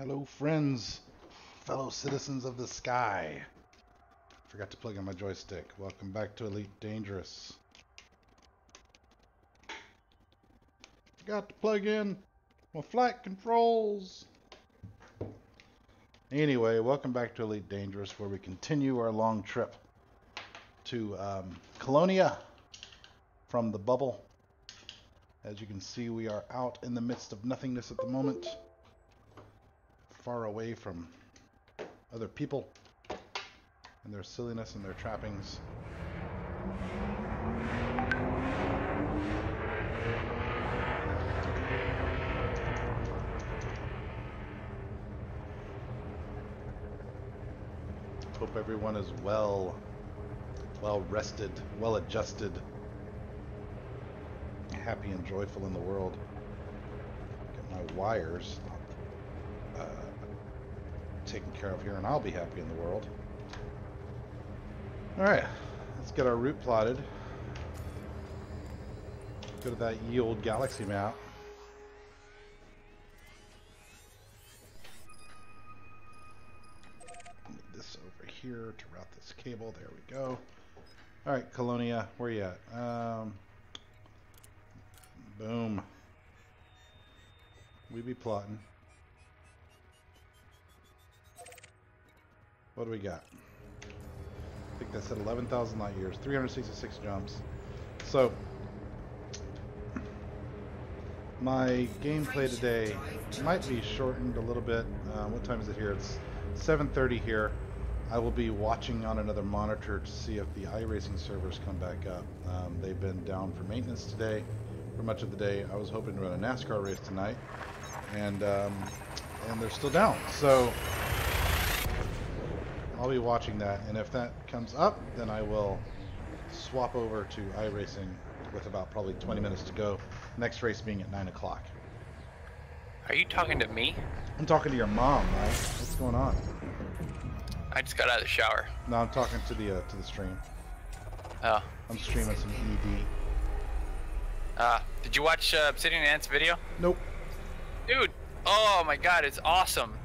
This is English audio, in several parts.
Hello, friends, fellow citizens of the sky. Forgot to plug in my joystick. Welcome back to Elite Dangerous. Forgot to plug in my flight controls. Anyway, welcome back to Elite Dangerous, where we continue our long trip to Colonia from the bubble. As you can see, we are out in the midst of nothingness at the moment, far away from other people and their silliness and their trappings. Hope everyone is well rested, well adjusted, happy and joyful in the world. Get my wires taken care of here, and I'll be happy in the world. Alright, let's get our route plotted. Go to that ye old galaxy map. Need this over here to route this cable. There we go. Alright, Colonia, where you at? Boom. We be plotting. What do we got? I think that said 11,000 light years, 366 jumps. So, my gameplay today might be shortened a little bit. What time is it here? It's 7:30 here. I will be watching on another monitor to see if the iRacing servers come back up. They've been down for maintenance today for much of the day. I was hoping to run a NASCAR race tonight, and they're still down. So I'll be watching that, and if that comes up, then I will swap over to iRacing with about probably 20 minutes to go. Next race being at 9 o'clock. Are you talking to me? I'm talking to your mom, right? What's going on? I just got out of the shower. No, I'm talking to the stream. Oh. I'm streaming some ED. Did you watch Obsidian Ant's video? Nope. Dude, oh my god, it's awesome.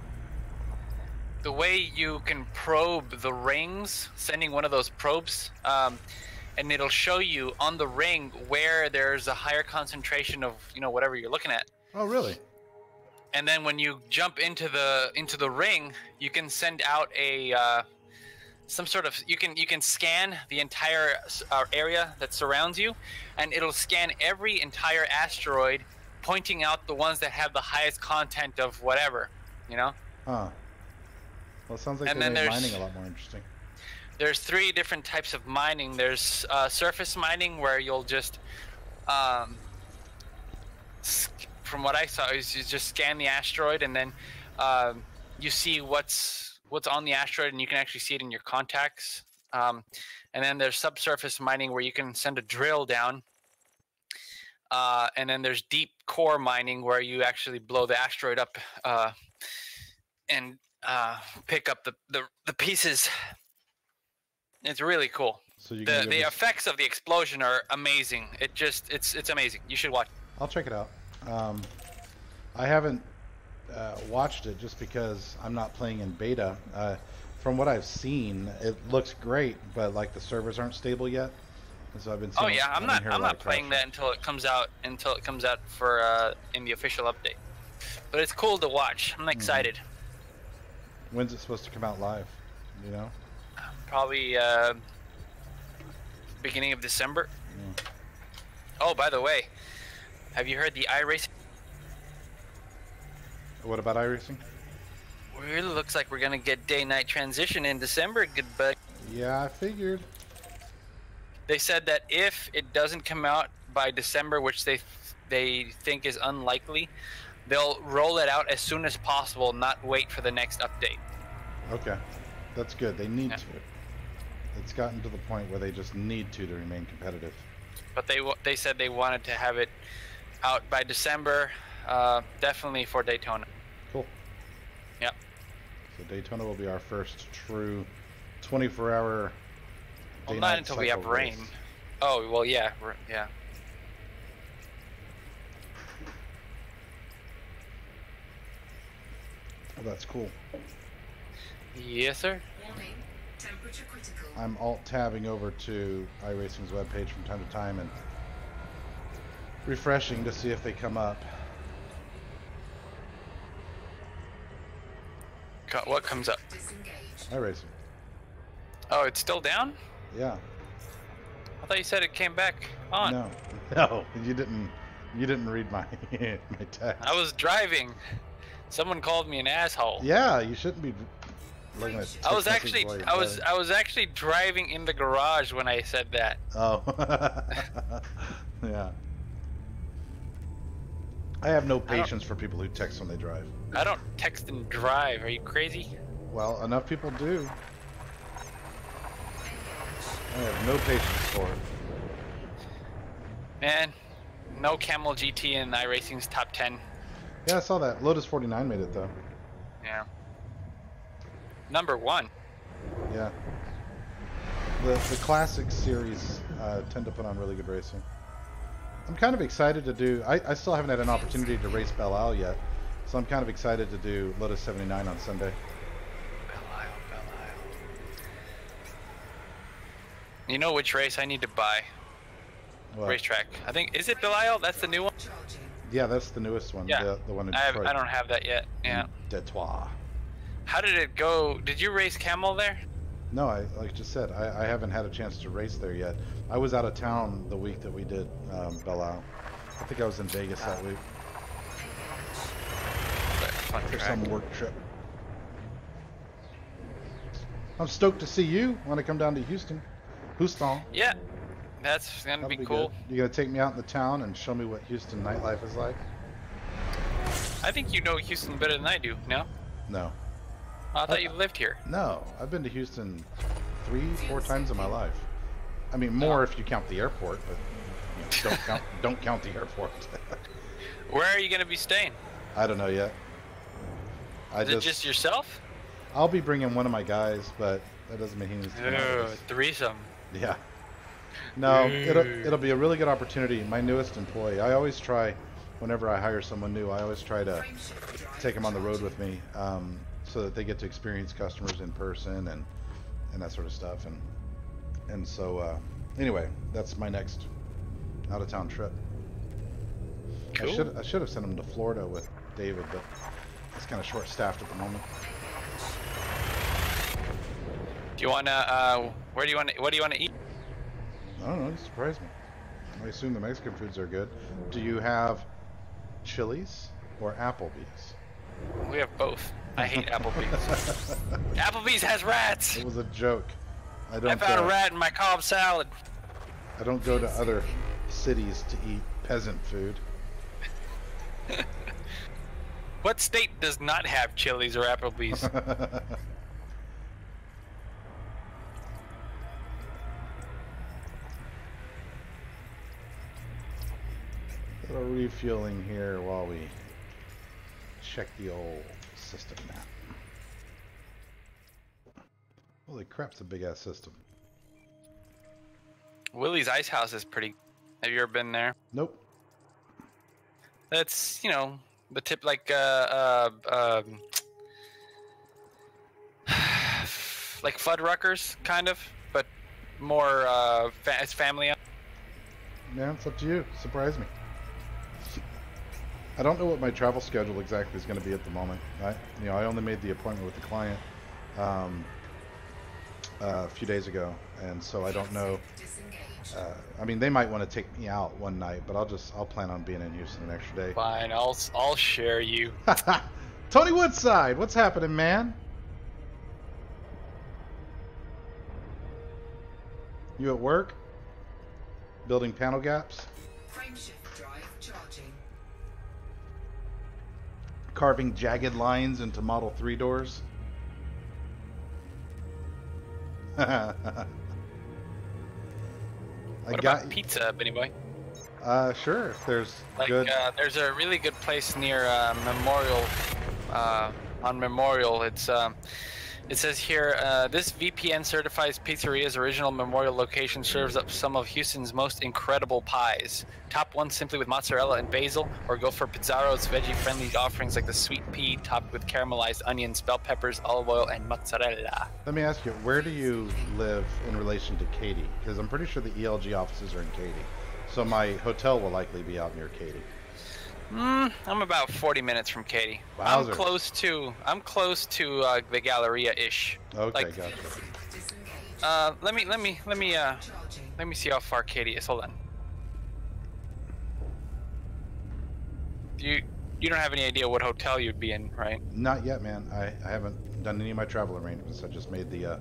The way you can probe the rings, sending one of those probes, and it'll show you on the ring where there's a higher concentration of, you know, whatever you're looking at. Oh, really? And then when you jump into the ring, you can send out a some sort of you can scan the entire area that surrounds you, and it'll scan every entire asteroid, pointing out the ones that have the highest content of whatever, you know. Huh. Well, it sounds like they made mining a lot more interesting. There's 3 different types of mining. There's surface mining, where you'll just, from what I saw, is you just scan the asteroid, and then you see what's on the asteroid, and you can actually see it in your contacts. And then there's subsurface mining, where you can send a drill down. And then there's deep core mining, where you actually blow the asteroid up and pick up the pieces. It's really cool. So the effects of the explosion are amazing. It's amazing. You should watch. I'll check it out. I haven't watched it just because I'm not playing in beta. From what I've seen, it looks great, but like the servers aren't stable yet. And so I've been. Oh yeah, I'm not playing that until it comes out. For in the official update. But it's cool to watch. I'm excited. When's it supposed to come out live? You know? Probably beginning of December. Oh, by the way, have you heard the iRacing? What about iRacing? Really looks like we're gonna get day-night transition in December. Good bud. Yeah, I figured. They said that if it doesn't come out by December, which they think is unlikely, they'll roll it out as soon as possible, not wait for the next update. Okay, that's good. They need to. It's gotten to the point where they just need to remain competitive. But they said they wanted to have it out by December, definitely for Daytona. Cool. Yep. So Daytona will be our first true 24-hour. Well, not until we have rain. Oh well, yeah, yeah. That's cool. Yes, sir. Warning, temperature critical. I'm alt-tabbing over to iRacing's webpage from time to time and refreshing to see if they come up. What comes up? Disengage. iRacing. Oh, it's still down? Yeah. I thought you said it came back on. No. No, you didn't read my my text. I was driving. Someone called me an asshole. Yeah, you shouldn't be looking at text I was messages actually while you're I was driving. I was actually driving in the garage when I said that. Oh. Yeah. I have no patience for people who text when they drive. I don't text and drive. Are you crazy? Well, enough people do. I have no patience for it. Man, no Camel GT in iRacing's top 10. Yeah, I saw that. Lotus 49 made it though. Yeah. Number 1. Yeah. The classic series tend to put on really good racing. I'm kind of excited to do. I still haven't had an opportunity to race Belle Isle yet, so I'm kind of excited to do Lotus 79 on Sunday. Belle Isle. You know which race I need to buy? What? Racetrack. I think, is it Belle Isle? That's the new one? Charging. Yeah, that's the newest one. Yeah. The one in I Detroit. don't have that yet. Yeah. Detroit. How did it go? Did you race Camel there? No, like I just said, I haven't had a chance to race there yet. I was out of town the week that we did Belle Isle. I think I was in Vegas that week Fun for track. some work trip. I'm stoked to see you when I come down to Houston. Houston. Yeah. That's gonna That'll be be cool. good. You gonna take me out in the town and show me what Houston nightlife is like? I think you know Houston better than I do, no? No. I thought you lived here. No. I've been to Houston 3-4 times in my life. I mean, more if you count the airport, but you know, don't count the airport. Where are you gonna be staying? I don't know yet. Is it just yourself? I'll be bringing one of my guys, but that doesn't mean he needs to come out with Oh, us. threesome. Yeah. No, it'll be a really good opportunity. My newest employee. I always try, whenever I hire someone new, I always try to Frame shift drive take them on the road with charging. me, so that they get to experience customers in person and that sort of stuff. And so anyway, that's my next out of town trip. Cool. I should have sent him to Florida with David, but it's kind of short staffed at the moment. Do you wanna? What do you wanna eat? I don't know. You surprised me. I assume the Mexican foods are good. Do you have Chili's or Applebee's? We have both. I hate Applebee's. Applebee's has rats. It was a joke. I don't. I found a rat in my Cobb salad. I don't go to other cities to eat peasant food. What state does not have Chili's or Applebee's? A little refueling here while we check the old system map. Holy crap, it's a big ass system. Willie's Ice House is pretty. Have you ever been there? Nope. That's, you know, the tip, like like Fuddruckers, kind of, but more it's family. Yeah, it's up to you. Surprise me. I don't know what my travel schedule exactly is going to be at the moment. I only made the appointment with the client a few days ago, and so I don't know. Disengage. I mean, they might want to take me out one night, but I'll plan on being in Houston an extra day. Fine, I'll share you. Tony Woodside, what's happening, man? You at work? Building panel gaps? Frame shift drive charging. Carving jagged lines into Model 3 doors? What about pizza, Benny Boy? Sure. If there's Like, good. there's a really good place near Memorial. On Memorial, it's It says here, this VPN certifies Pizzeria's original memorial location serves up some of Houston's most incredible pies. Top one simply with mozzarella and basil, or go for Pizzaro's veggie-friendly offerings like the sweet pea topped with caramelized onions, bell peppers, olive oil, and mozzarella. Let me ask you, where do you live in relation to Katy? Because I'm pretty sure the ELG offices are in Katy. So my hotel will likely be out near Katy. I'm about 40 minutes from Katy. Wowzer. I'm close to the Galleria-ish. Okay, Like, gotcha. let me see how far Katy is. Hold on. You don't have any idea what hotel you'd be in, right? Not yet, man. I haven't done any of my travel arrangements. I just made the,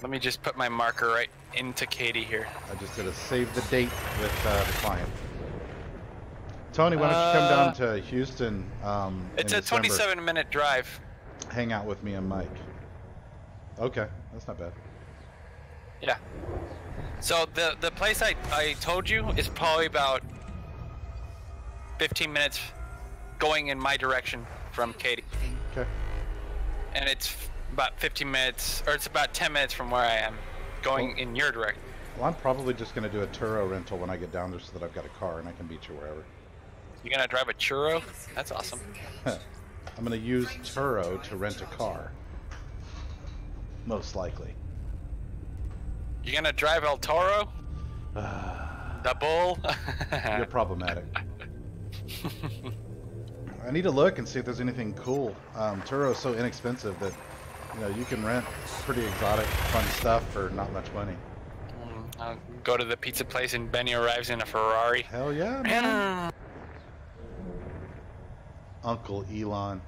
Let me just put my marker right into Katy here. I just did a save the date with the client. Tony, why don't you come down to Houston It's in a December. 27-minute drive. Hang out with me and Mike. Okay, that's not bad. Yeah. So the place I told you is probably about 15 minutes going in my direction from Katy. Okay. And it's about 15 minutes, or it's about 10 minutes from where I am, going in your direction. Well, I'm probably just going to do a Turo rental when I get down there so that I've got a car and I can beat you wherever. You're gonna drive a churro? That's awesome. I'm going to use Turo to rent a car. Most likely. You're gonna drive El Toro? The bull? You're problematic. I need to look and see if there's anything cool. Turo is so inexpensive that, you know, you can rent pretty exotic, fun stuff for not much money. I'll go to the pizza place and Benny arrives in a Ferrari. Hell yeah, man. Uncle Elon.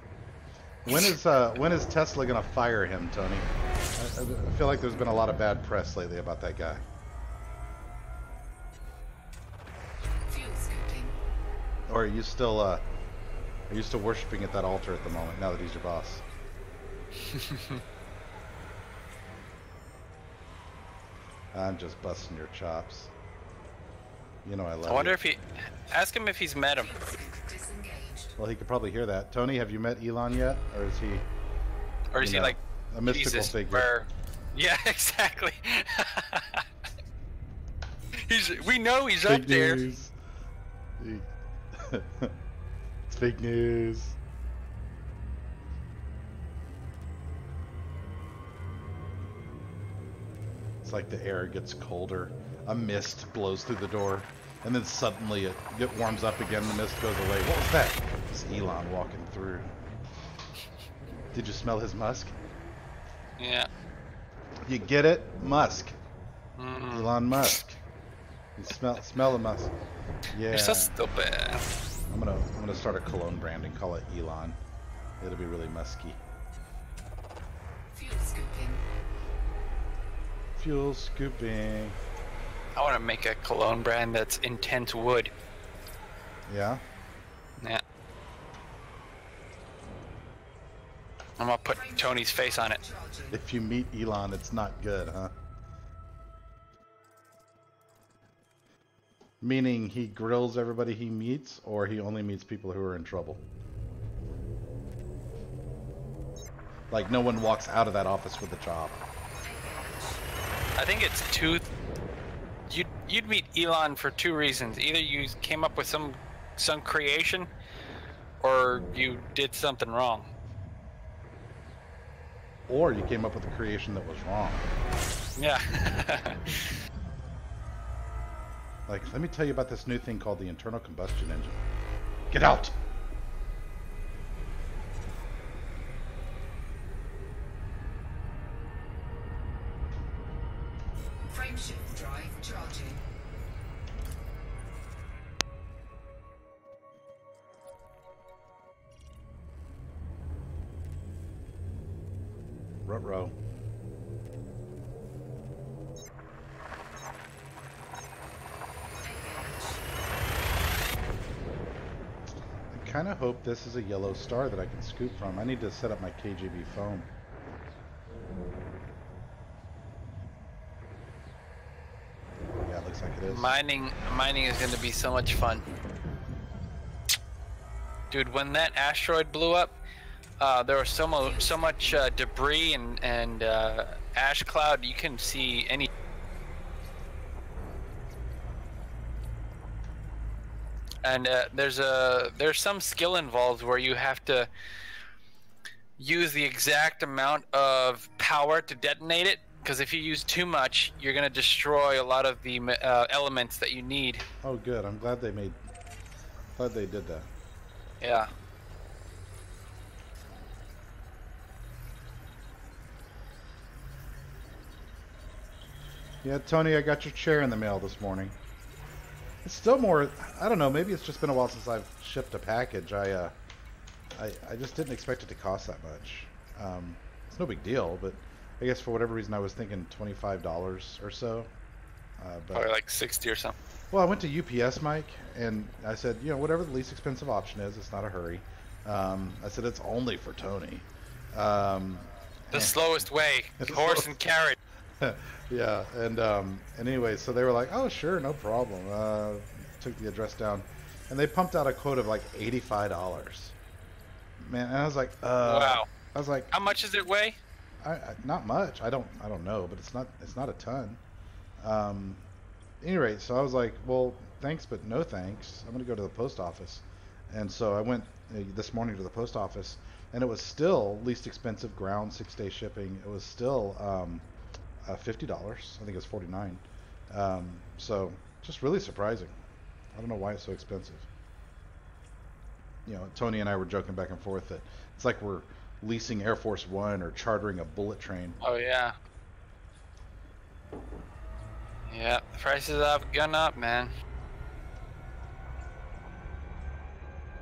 When is Tesla gonna fire him, Tony? I feel like there's been a lot of bad press lately about that guy. Fuel scooping. Or are you still worshiping at that altar at the moment now that he's your boss? I'm just busting your chops. You know I love I wonder you. if he... Ask him if he's met him. Disengaged. Well, he could probably hear that. Tony, have you met Elon yet? Or is he Or is You he know, like... a mystical Jesus, figure? where- Yeah, exactly. We know he's up there. news? It's fake news. It's like the air gets colder. A mist blows through the door, and then suddenly it warms up again. The mist goes away. What was that? It's Elon walking through. Did you smell his musk? Yeah. You get it? Musk. Mm-mm. Elon Musk. You smell the musk. Yeah. You're so stupid. I'm gonna start a cologne brand and call it Elon. It'll be really musky. Fuel scooping. Fuel scooping. I want to make a cologne brand that's intense wood. Yeah. Yeah. I'm gonna put Tony's face on it. Charging. If you meet Elon, it's not good, huh? Meaning he grills everybody he meets, or he only meets people who are in trouble. Like no one walks out of that office with a job. I think it's two. You'd meet Elon for two reasons. Either you came up with some creation, or you did something wrong. Or you came up with a creation that was wrong. Yeah. Like, let me tell you about this new thing called the internal combustion engine. Get out! Frameshift drive charging. Ruh-roh. I kind of hope this is a yellow star that I can scoop from. I need to set up my KGB phone. Yeah, it looks like it is. Mining is going to be so much fun. Dude, when that asteroid blew up, there was so much debris and ash cloud. You can see any. And there's some skill involved where you have to use the exact amount of power to detonate it. Because if you use too much, you're gonna destroy a lot of the elements that you need. Oh, good. I'm glad they did that. Yeah. Yeah, Tony, I got your chair in the mail this morning. It's still more. I don't know. Maybe it's just been a while since I've shipped a package. I just didn't expect it to cost that much. It's no big deal, but I guess for whatever reason I was thinking $25 or so. But Probably like 60 or something. well, I went to UPS, Mike, and I said, you know, whatever the least expensive option is, it's not a hurry. I said it's only for Tony. The slowest way, It's the horse slowest. and carriage. Yeah, and anyway, so they were like, "Oh, sure, no problem." Took the address down, and they pumped out a quote of like $85. Man, and I was like, Wow. I was like, How much does it weigh? not much. I don't know, but it's not a ton. Any rate, so I was like, well, thanks, but no thanks. I'm gonna go to the post office, and so I went this morning to the post office, and it was still least expensive ground 6-day shipping. It was still $50. I think it was $49. So just really surprising. I don't know why it's so expensive. You know, Tony and I were joking back and forth that it's like we're leasing Air Force One or chartering a bullet train. Oh yeah. Yeah, the prices have gone up, man.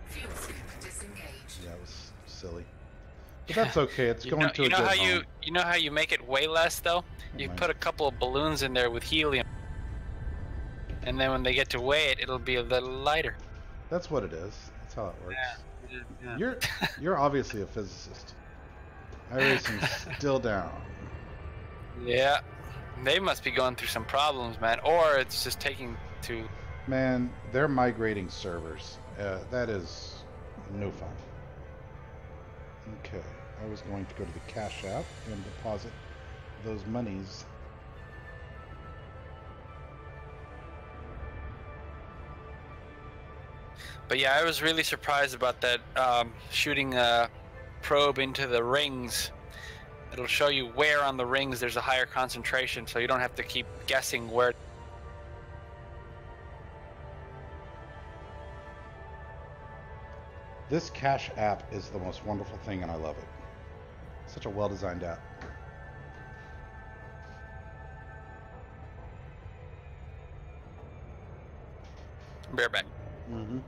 Fuel scoop disengaged. Yeah, it was silly. But that's okay. It's going to you a know good how home. you know how you make it way less though? You Right. put a couple of balloons in there with helium, and then when they get to weigh it, it'll be a little lighter. That's what it is. That's how it works. Yeah. You're obviously a physicist. iRacing's still down. Yeah, they must be going through some problems, man, or it's just taking too. Man, they're migrating servers. That is no fun. Okay, I was going to go to the Cash App and deposit those monies. But yeah, I was really surprised about that shooting a probe into the rings. It'll show you where on the rings there's a higher concentration, so you don't have to keep guessing where. This Cash App is the most wonderful thing, and I love it. Such a well-designed app. Bareback. Mm-hmm.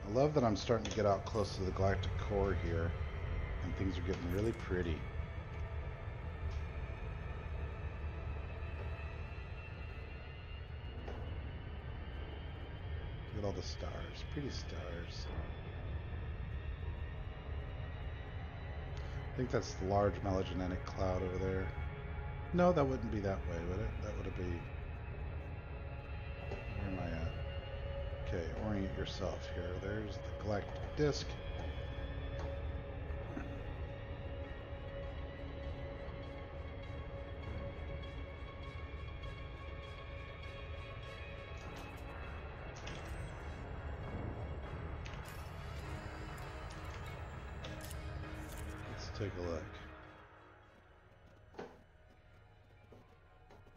I love that I'm starting to get out close to the galactic core here, and things are getting really pretty. Look at all the stars, pretty stars. I think that's the large melagenic cloud over there. No, that wouldn't be that way, would it? That would be... Where am I at? Okay, orient yourself here. There's the galactic disk. Let's take a look.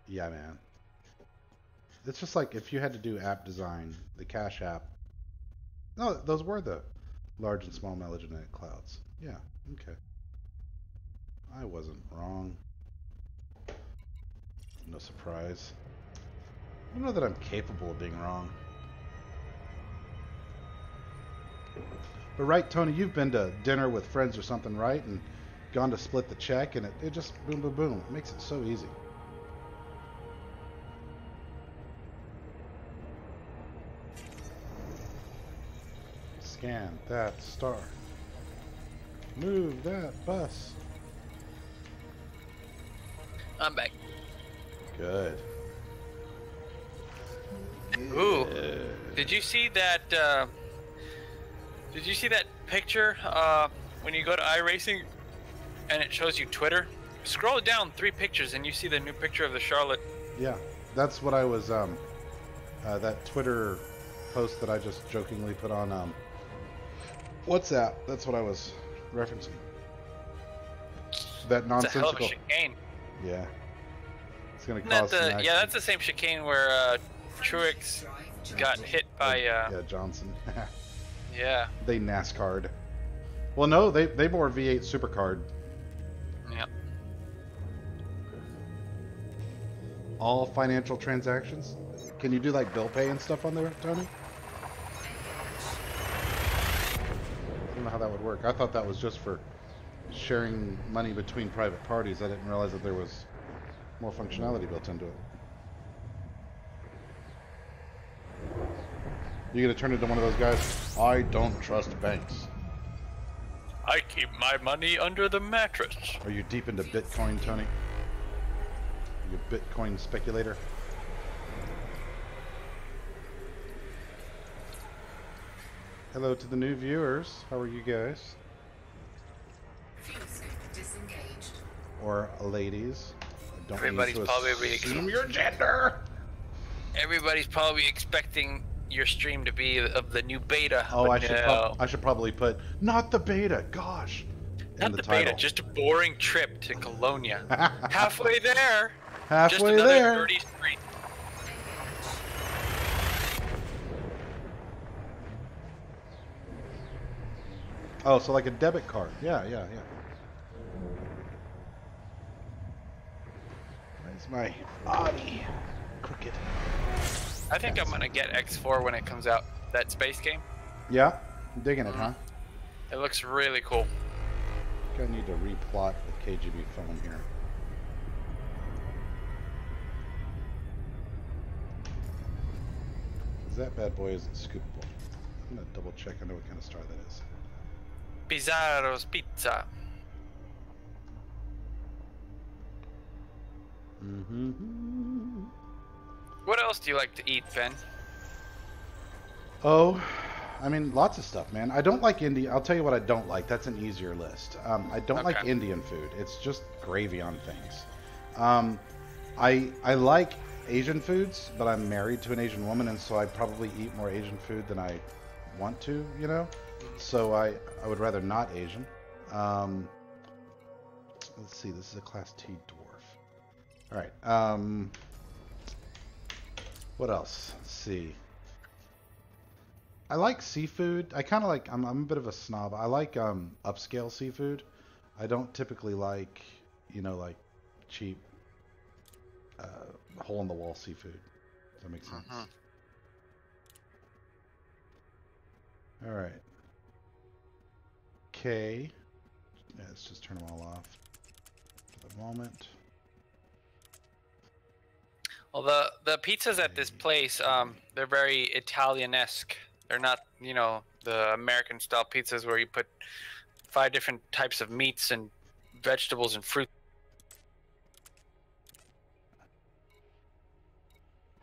Yeah, man. It's just like if you had to do app design, the Cash App. No, those were the large and small melagenic clouds. Yeah, okay. I wasn't wrong. No surprise. I don't know that I'm capable of being wrong. But right, Tony, you've been to dinner with friends or something, right? And gone to split the check, and it just boom, boom, boom. It makes it so easy. Scan that star. Move that bus. I'm back. Good. Ooh. Did you see that? Did you see that picture when you go to iRacing and it shows you Twitter? Scroll down 3 pictures and you see the new picture of the Charlotte. Yeah, that's what I was. That Twitter post that I just jokingly put on. WhatsApp. That's what I was referencing. That It's a nonsensical. hell of a chicane. Yeah. It's gonna Isn't that cause some the, action. yeah, that's the same chicane where Truex got hit by. Yeah, Johnson. Yeah. They NASCAR'd. Well, no, they more V8 Supercard. Yep. All financial transactions. Can you do like bill pay and stuff on there, Tony? I don't know how that would work. I thought that was just for sharing money between private parties. I didn't realize that there was more functionality built into it. You gonna turn into one of those guys? I don't trust banks. I keep my money under the mattress. Are you deep into Bitcoin, Tony? Are you a Bitcoin speculator? Hello to the new viewers. How are you guys? Fuel scoop disengaged. Or ladies? I don't Everybody's need to probably assume your gender. Everybody's probably expecting your stream to be of the new beta. Oh, but I should probably put not the beta. Gosh, not in the title. beta, just a boring trip to Colonia. Halfway there. Just Halfway another there. dirty street. Oh, so like a debit card. Yeah. Where's my body? Crooked. I think I'm gonna get X4 when it comes out. That space game. Yeah, I'm digging it, huh? It looks really cool. I think I need to replot the KGB phone here. That bad boy isn't scoopable. I'm gonna double check. I know what kind of star that is. Pizarro's Pizza. Mm-hmm. What else do you like to eat, Ben? Oh, I mean, lots of stuff, man. I don't like Indian. I'll tell you what I don't like. That's an easier list. I don't like Okay. Indian food. It's just gravy on things. I like Asian foods, but I'm married to an Asian woman, and so I probably eat more Asian food than I want to, you know? So I would rather not Asian. Let's see, this is a Class T dwarf. Alright, what else? Let's see. I like seafood. I kind of like, I'm a bit of a snob. I like upscale seafood. I don't typically like, you know, like cheap hole-in-the-wall seafood. Does that make sense? All right. Okay. Yeah, let's just turn them all off for the moment. Well, the pizzas at this place, they're very Italian-esque. They're not, you know, the American-style pizzas where you put 5 different types of meats and vegetables and fruit.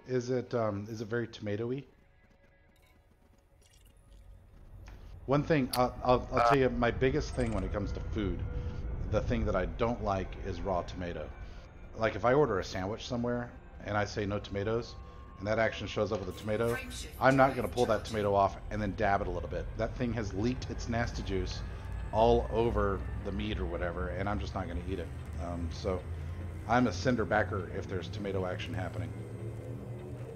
Is it very tomatoey? One thing I'll tell you, my biggest thing when it comes to food, the thing that I don't like is raw tomato. Like if I order a sandwich somewhere and I say no tomatoes, and that action shows up with a tomato, I'm not going to pull that tomato off and then dab it a little bit. That thing has leaked its nasty juice all over the meat or whatever, and I'm just not going to eat it. So I'm a cinder backer if there's tomato action happening.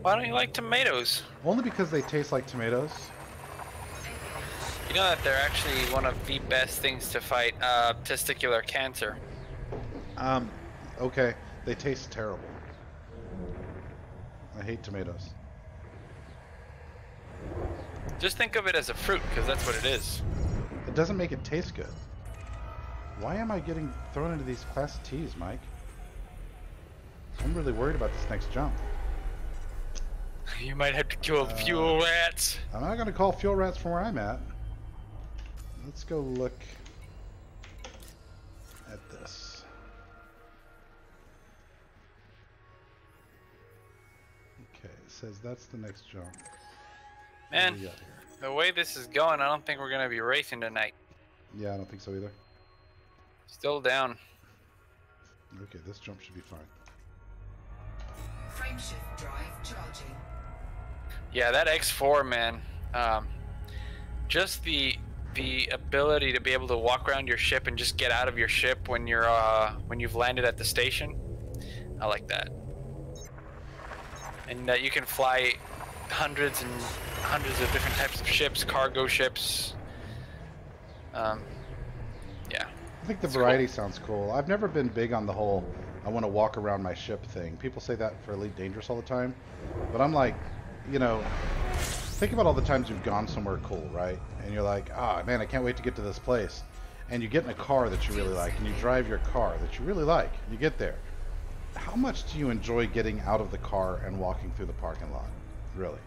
Why don't you like tomatoes? Only because they taste like tomatoes. You know that they're actually one of the best things to fight testicular cancer. Okay, they taste terrible. I hate tomatoes. Just think of it as a fruit, because that's what it is. It doesn't make it taste good. Why am I getting thrown into these Class T's, Mike? I'm really worried about this next jump. You might have to kill fuel rats. I'm not going to call fuel rats from where I'm at. Let's go look at this. Okay, says that's the next jump. Man, What do we got here? the way this is going, I don't think we're gonna be racing tonight. Yeah, I don't think so either. Still down. Okay, this jump should be fine. Frameshift drive charging. Yeah, that X4, man. Just the ability to be able to walk around your ship and just get out of your ship when you're when you've landed at the station. I like that. And that you can fly hundreds and hundreds of different types of ships, cargo ships. Yeah. I think the variety sounds cool. I've never been big on the whole I want to walk around my ship thing. People say that for Elite Dangerous all the time. But I'm like, you know, think about all the times you've gone somewhere cool, right? And you're like, ah, man, I can't wait to get to this place. And you get in a car that you really like, and you drive your car that you really like, and you get there. How much do you enjoy getting out of the car and walking through the parking lot? Really?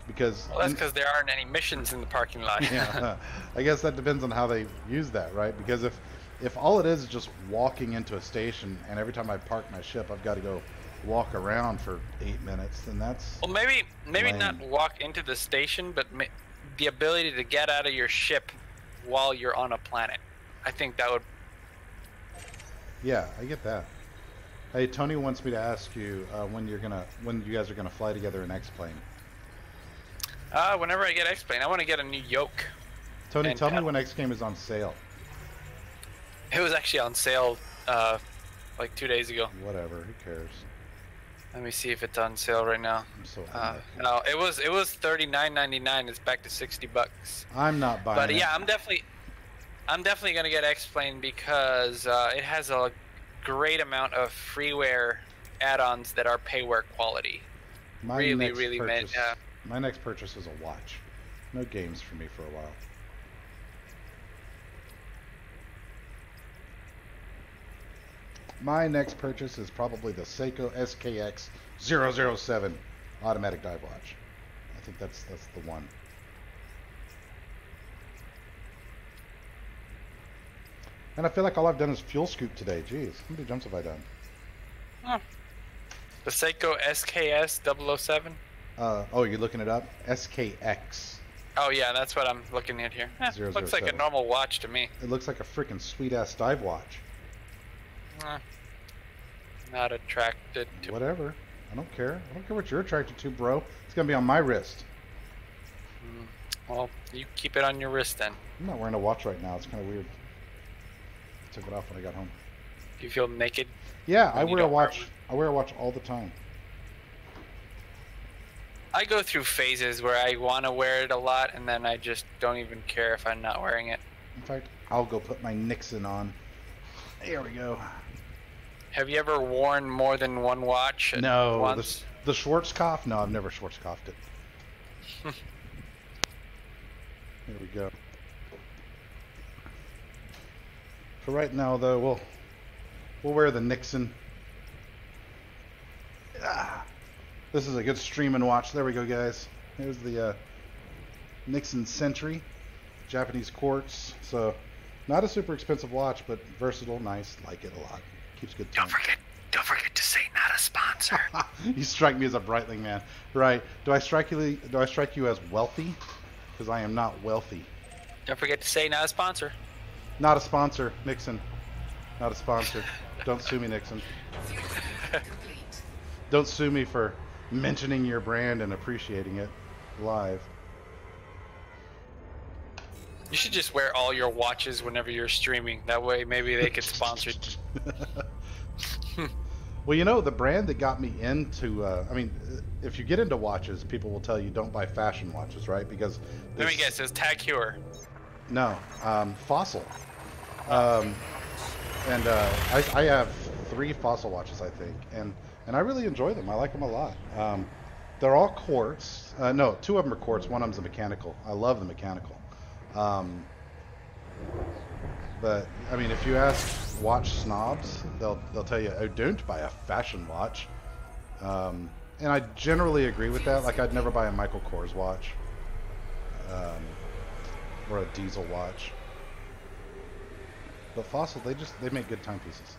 Because Well, that's because there aren't any missions in the parking lot. yeah, I guess that depends on how they use that, right? Because if all it is just walking into a station, and every time I park my ship, I've got to go walk around for 8 minutes, then that's Well, maybe lame. not walk into the station, but the ability to get out of your ship while you're on a planet. I think that would. Yeah, I get that. Hey, Tony wants me to ask you when you guys are gonna fly together in X-plane. Whenever I get X-plane, I want to get a new yoke. Tony, And, tell me when X-game is on sale. It was actually on sale like 2 days ago. Whatever, who cares? Let me see if it's on sale right now. I'm so No, it was $39.99. It's back to $60. I'm not buying But it. yeah, I'm definitely gonna get X-plane because it has a great amount of freeware add-ons that are payware quality. My really, next really purchase, meant. my next purchase is a watch. No games for me for a while. My next purchase is probably the Seiko SKX 007 automatic dive watch. I think that's the one. And I feel like all I've done is fuel scoop today. Jeez, how many jumps have I done? The Seiko SKS 007. Oh, you're looking it up? SKX. Oh yeah, that's what I'm looking at here. Looks like a 007. normal watch to me. It looks like a freaking sweet ass dive watch. Not attracted to. Whatever. I don't care. I don't care what you're attracted to, bro. It's gonna be on my wrist. Well, you keep it on your wrist then. I'm not wearing a watch right now. It's kind of weird. I took it off when I got home. Do you feel naked? Yeah, I When you wear a don't wear watch. I wear a watch all the time. I go through phases where I want to wear it a lot, and then I just don't even care if I'm not wearing it. In fact, I'll go put my Nixon on. There we go. Have you ever worn more than one watch at No, once? the Schwarzkopf? No, I've never Schwarzkopfed it. Here we go. For right now, though, we'll wear the Nixon. This is a good streaming watch. There we go, guys. Here's the Nixon Century, Japanese quartz. So, not a super expensive watch, but versatile, nice. Like it a lot. Keeps good time. Don't forget to say not a sponsor. You strike me as a Breitling man, right? Do I strike you as wealthy? Because I am not wealthy. Don't forget to say not a sponsor. Not a sponsor, Nixon. Not a sponsor. Don't sue me, Nixon. Complete. Don't sue me for mentioning your brand and appreciating it live. You should just wear all your watches whenever you're streaming. That way, maybe they could sponsor. Well, you know, the brand that got me into, I mean, if you get into watches, people will tell you don't buy fashion watches, right? Because Let me guess. It's Tag Heuer. No, Fossil. I have 3 Fossil watches, I think, and I really enjoy them. I like them a lot. They're all quartz. No, 2 of them are quartz. One of them's a mechanical. I love the mechanical. But I mean, if you ask watch snobs, they'll tell you, "Oh, don't buy a fashion watch." And I generally agree with that. Like, I'd never buy a Michael Kors watch. Or a diesel watch. But Fossil, they make good timepieces.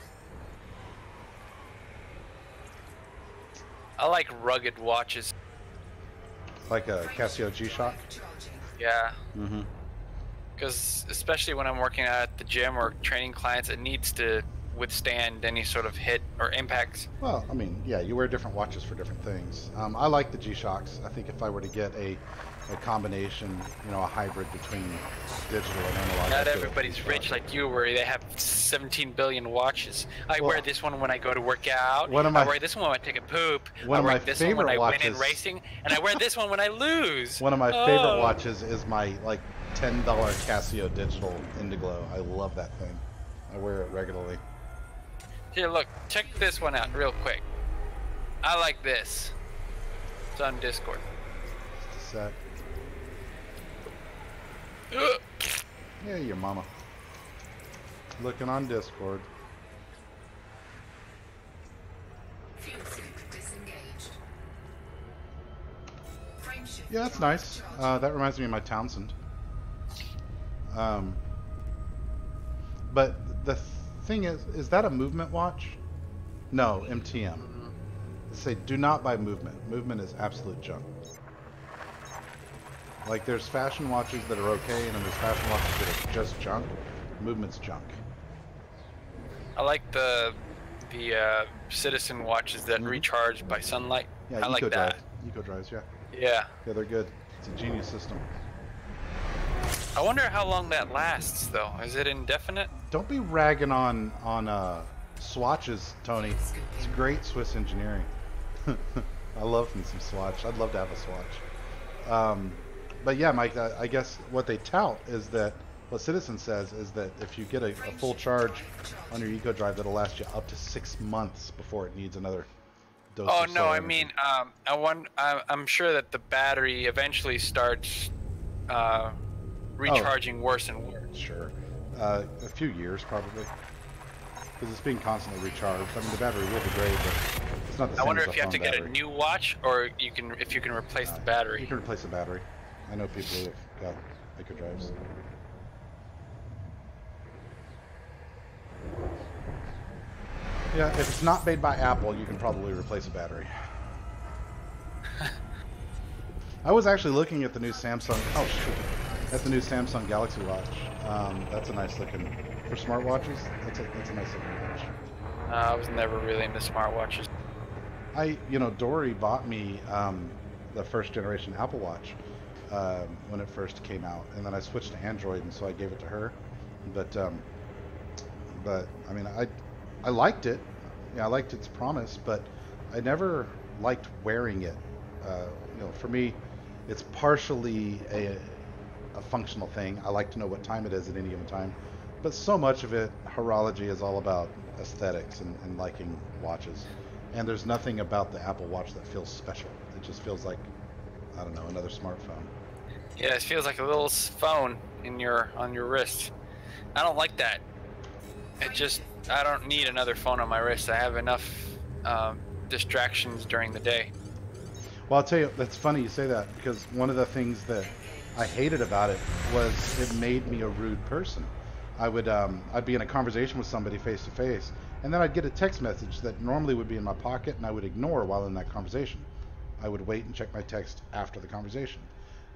I like rugged watches. Like a Casio G-Shock? Charging. Yeah, Mm-hmm. because especially when I'm working at the gym or training clients, it needs to withstand any sort of hit or impacts. Well, I mean, yeah, you wear different watches for different things. I like the G-Shocks. I think if I were to get a combination, you know, a hybrid between digital and analog. I'd Not go with everybody's G-Shock. rich like you, where they have 17 billion watches. I Well, wear this one when I go to work out. one of I my- wear this one when I take a poop. one I of wear my this one when I favorite win in watches- racing, and I wear this one when I lose. One of my favorite Oh. watches is my like $10 Casio digital Indiglo. I love that thing. I wear it regularly. Here, look, check this one out real quick. I like this. It's on Discord. Just a sec. Ugh. Yeah, your mama. Looking on Discord. Fuel sync disengaged. Frame shift Yeah, that's drive nice. charging. That reminds me of my Townsend. But the thing is that a movement watch? No, MTM. They say do not buy movement. Movement is absolute junk. Like there's fashion watches that are okay, and then there's fashion watches that are just junk. Movement's junk. I like the Citizen watches that Mhm. recharge by sunlight. Yeah, I like that. drives. Eco drives, yeah. Yeah. Yeah, they're good. It's a genius system. I wonder how long that lasts, though. Is it indefinite? Don't be ragging on swatches, Tony. It's great Swiss engineering. I love me some Swatch. I'd love to have a Swatch. But yeah, Mike, I guess what they tout is that what Citizen says is that if you get a full charge on your Eco Drive, that'll last you up to 6 months before it needs another dose. Oh of no, solar I energy. mean, I'm sure that the battery eventually starts recharging worse and worse. Sure. A few years probably, because it's being constantly recharged. I mean, the battery will degrade, but it's not the same I wonder as if a you have to phone get a battery. new watch, or if you can replace the You battery. can replace the battery. I know people who have got Eco Drives. Yeah, if it's not made by Apple, you can probably replace a battery. I was actually looking at the new Samsung. Oh shoot! At the new Samsung Galaxy Watch. That's a nice looking for smartwatches. That's a nice looking watch. I was never really into smartwatches. Dory bought me the first generation Apple Watch when it first came out, and then I switched to Android, and so I gave it to her. But I mean, I liked it. Yeah, I liked its promise, but I never liked wearing it. For me, it's partially a functional thing. I like to know what time it is at any given time, but so much of it, horology, is all about aesthetics and liking watches. And there's nothing about the Apple Watch that feels special. It just feels like, I don't know, another smartphone. Yeah, it feels like a little phone on your wrist. I don't like that. I don't need another phone on my wrist. I have enough distractions during the day. Well, I'll tell you, that's funny you say that, because one of the things that I hated about it was it made me a rude person. I'd be in a conversation with somebody face to face, and then I'd get a text message that normally would be in my pocket, and I would ignore while in that conversation. I would wait and check my text after the conversation.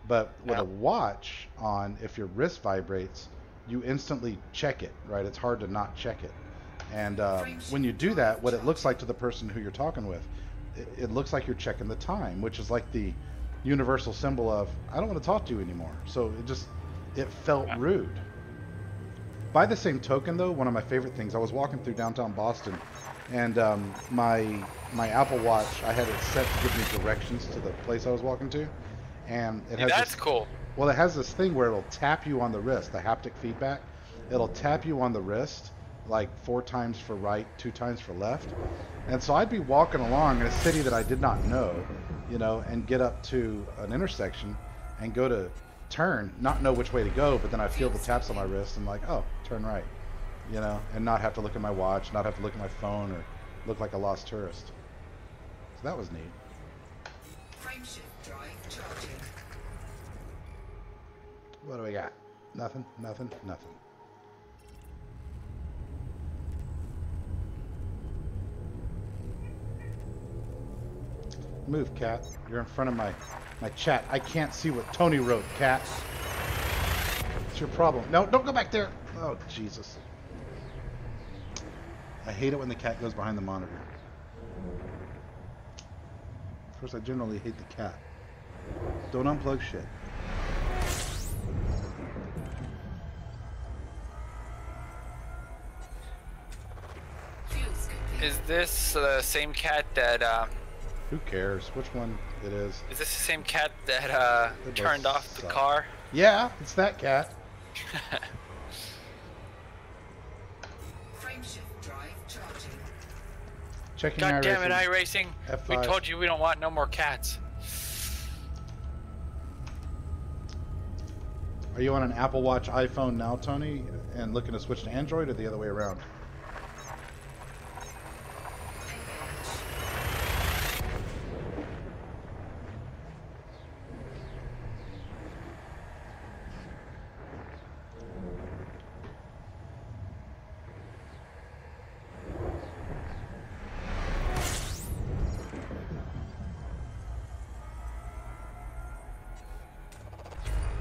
But with a watch on, if your wrist vibrates, you instantly check it, right? It's hard to not check it. And when you do that, what it looks like to the person who you're talking with, it looks like you're checking the time, which is like the universal symbol of, I don't want to talk to you anymore. So it felt rude. By the same token, though, one of my favorite things, I was walking through downtown Boston, and my Apple Watch, I had it set to give me directions to the place I was walking to, and it has That's this, cool. well, it has this thing where it'll tap you on the wrist, the haptic feedback. It'll tap you on the wrist, like 4 times for right, 2 times for left. And so I'd be walking along in a city that I did not know, and get up to an intersection and go to turn, not know which way to go, but then I feel the taps on my wrist and like, oh, turn right, and not have to look at my watch, not have to look at my phone or look like a lost tourist. So that was neat. Frameshift drive charging. What do we got? Nothing, nothing, nothing. Move, cat. You're in front of my chat. I can't see what Tony wrote, cat. What's your problem? No, don't go back there. Oh, Jesus. I hate it when the cat goes behind the monitor. Of course, I generally hate the cat. Don't unplug shit. Fuel scooping. Is this the same cat that? Who cares which one it is? Is this the same cat that It does turned off the suck. car? Yeah, it's that cat. Frameshift drive charging. Checking God damn it, iRacing. iRacing! We F5. told you we don't want no more cats. Are you on an Apple Watch iPhone now, Tony, and looking to switch to Android, or the other way around?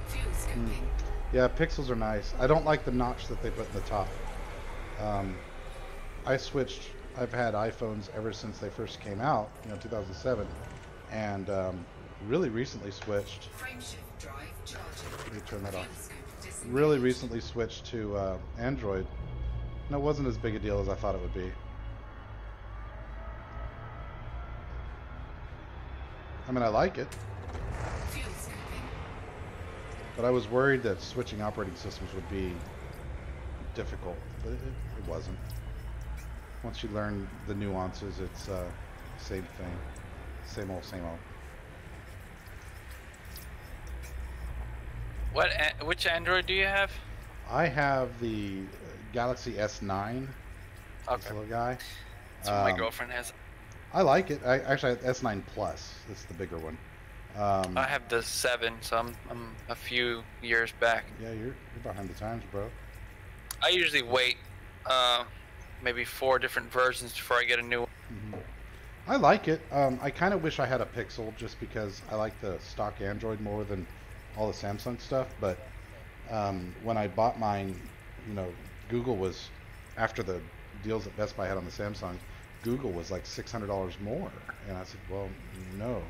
Fuel scooping. Yeah, pixels are nice. I don't like the notch that they put in the top. I switched. I've had iPhones ever since they first came out, 2007, and really recently switched. Frameshift drive charging. Let me turn that Fuel off. scoop disengaged. Really recently switched to Android, and it wasn't as big a deal as I thought it would be. I mean, I like it, Fuel scooping. but I was worried that switching operating systems would be difficult, but it wasn't. Once you learn the nuances, it's same thing. Same old, same old. Which Android do you have? I have the Galaxy S9. This Okay, little guy. that's what my girlfriend has. I like it. I actually have S9 Plus. It's the bigger one. I have the 7, so I'm a few years back. Yeah, you're behind the times, bro. I usually wait maybe 4 different versions before I get a new one. I like it. I kind of wish I had a Pixel just because I like the stock Android more than all the Samsung stuff. But when I bought mine, Google was, after the deals that Best Buy had on the Samsung, Google was like $600 more. And I said, well, no.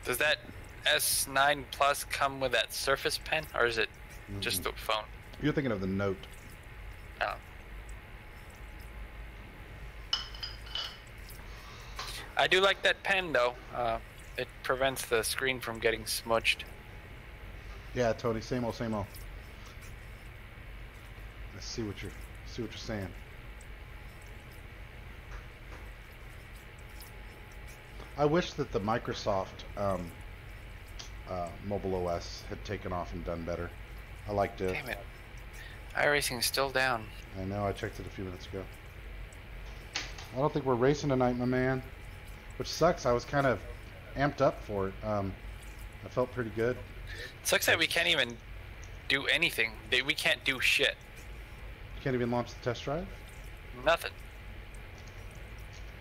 Does that S9 Plus come with that Surface Pen, or is it just the phone? You're thinking of the Note. Oh. I do like that pen though. It prevents the screen from getting smudged. Yeah, Tony, same old, same old. Let's see what you're saying. I wish that the Microsoft mobile OS had taken off and done better. I liked it. Damn it. iRacing's still down. I know, I checked it a few minutes ago. I don't think we're racing tonight, my man. Which sucks, I was kind of amped up for it. I felt pretty good. It sucks that we can't even do anything. We can't do shit. You can't even launch the test drive? Nothing.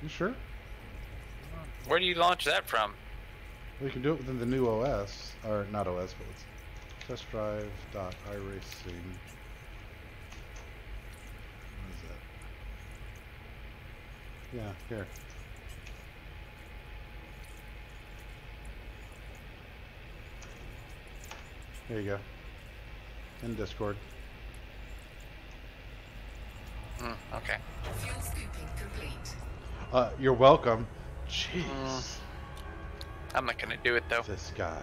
You sure? Where do you launch that from? Well, you can do it within the new OS. Or, not OS, but it's testdrive.iracing. What is that? Yeah, here. There you go. In Discord. Okay. Fuel scooping complete. You're welcome. Jeez. I'm not gonna do it though. This guy.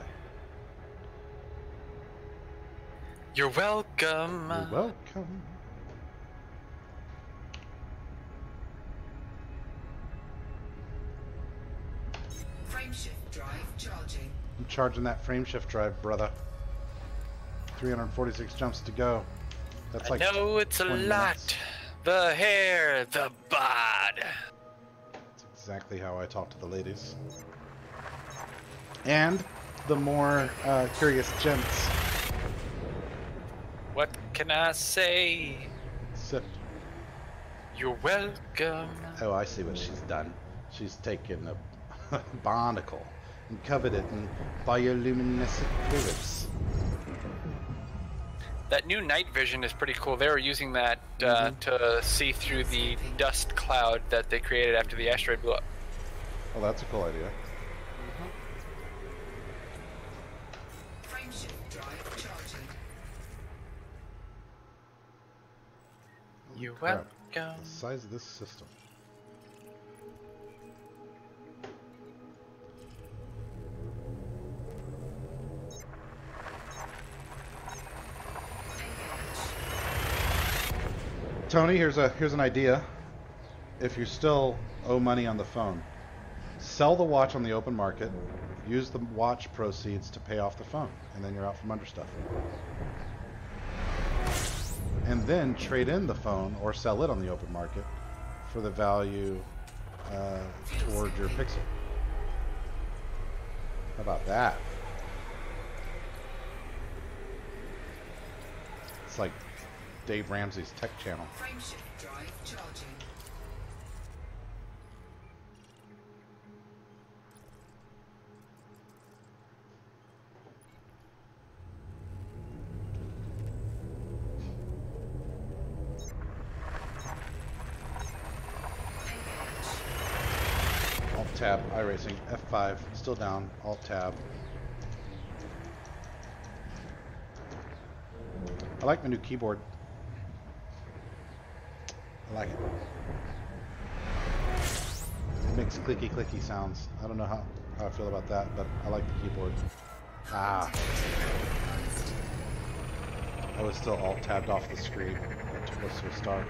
You're welcome. You're welcome. Frameshift drive charging. I'm charging that frame shift drive, brother. 346 jumps to go. That's like I know it's a 20 lot. minutes. The hair, the bod. That's exactly how I talk to the ladies. And the more curious gents. What can I say? Sip. You're welcome. Oh, I see what she's done. She's taken barnacle and covered it in bioluminescent fluids. That new night vision is pretty cool. They were using that to see through the dust cloud that they created after the asteroid blew up. Oh, that's a cool idea. Frameshift drive charging. You're Crap. welcome. The size of this system. Tony, here's an idea. If you still owe money on the phone, sell the watch on the open market, use the watch proceeds to pay off the phone, and then you're out from under stuff. And then trade in the phone or sell it on the open market for the value toward your Pixel. How about that? It's like Dave Ramsey's tech channel. Frameshift drive charging. Alt tab, iRacing, F5, still down, Alt tab. I like my new keyboard. I like it. It makes clicky clicky sounds. I don't know how I feel about that, but I like the keyboard. Ah. I was still alt tabbed off the screen. That took us to a start.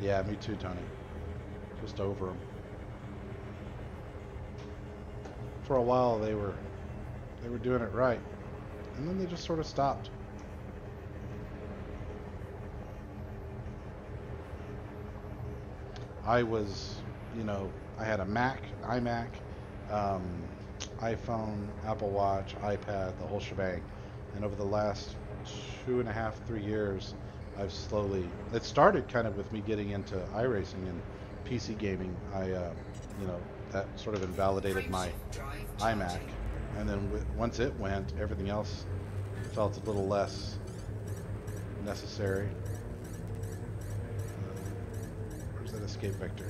Yeah, me too, Tony. Just over them. For a while, they were doing it right, and then they just sort of stopped. I was, you know, I had a Mac, iMac, iPhone, Apple Watch, iPad, the whole shebang, and over the last 2.5, 3 years, I've slowly. It started kind of with me getting into iRacing and PC gaming. You know, that sort of invalidated my iMac, and then once it went, everything else felt a little less necessary. Where's that escape vector?